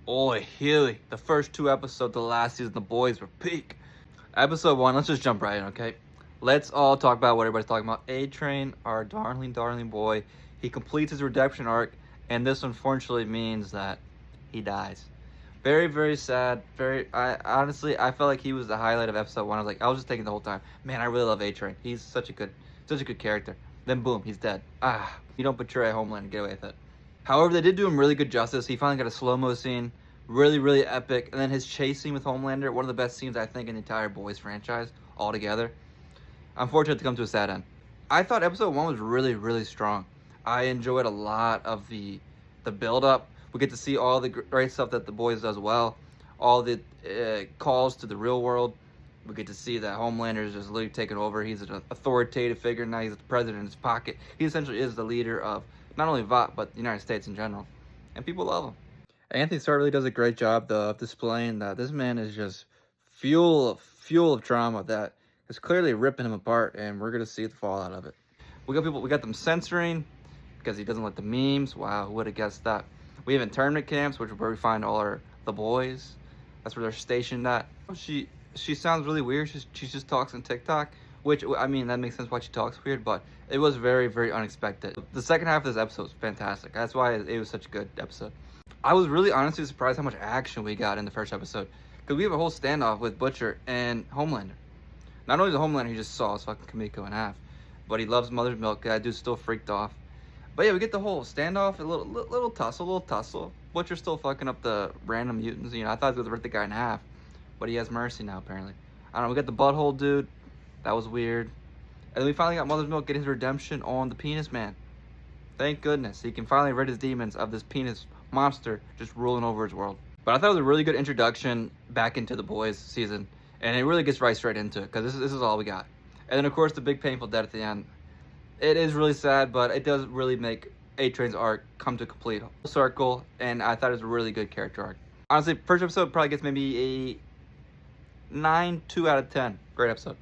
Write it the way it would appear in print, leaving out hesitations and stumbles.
Oi, Healy. The first two episodes of the last season, the boys were peak. Episode 1, let's just jump right in, okay? Let's all talk about what everybody's talking about. A-Train, our darling, darling boy, he completes his redemption arc, and this unfortunately means that he dies. Very, very sad. I honestly, I felt like he was the highlight of episode 1. I was just thinking the whole time, man, I really love A-Train. He's such a good character. Then boom, he's dead. You don't betray Homeland and get away with it. However, they did do him really good justice. He finally got a slow-mo scene, really, really epic. And then his chase scene with Homelander, one of the best scenes, I think, in the entire Boys franchise altogether. Unfortunate to come to a sad end. I thought episode 1 was really, really strong. I enjoyed a lot of the build-up. We get to see all the great stuff that the Boys does well. All the calls to the real world. We get to see that Homelander is just literally taking over. He's an authoritative figure. Now he's the president in his pocket. He essentially is the leader of not only VOT, but the United States in general. And people love him. Anthony Starr really does a great job, though, of displaying that this man is just fuel of trauma that is clearly ripping him apart, and we're going to see the fallout of it. We got them censoring because he doesn't like the memes. Wow, who would have guessed that? We have internment camps, which is where we find all the boys. That's where they're stationed at. She sounds really weird. She just talks on TikTok, which, I mean, that makes sense why she talks weird, but it was very, very unexpected. The second half of this episode was fantastic. That's why it was such a good episode. I was really honestly surprised how much action we got in the first episode, because we have a whole standoff with Butcher and Homelander. Not only the Homelander, he just saw his fucking Kamiko in half, but he loves mother's milk. That dude's still freaked off. But yeah, we get the whole standoff, a little tussle. Butcher's still fucking up the random mutants. You know, I thought he was gonna rip the guy in half, but he has mercy now, apparently. I don't know, we got the butthole dude. That was weird. And then we finally got Mother's Milk getting his redemption on the Penis Man. Thank goodness. He can finally rid his demons of this penis monster just ruling over his world. But I thought it was a really good introduction back into the Boys season. And it really gets right straight into it, because this is all we got. And then, of course, the big painful death at the end. It is really sad, but it does really make A-Train's arc come to complete circle. And I thought it was a really good character arc. Honestly, first episode probably gets maybe a 9, 2 out of 10. Great episode.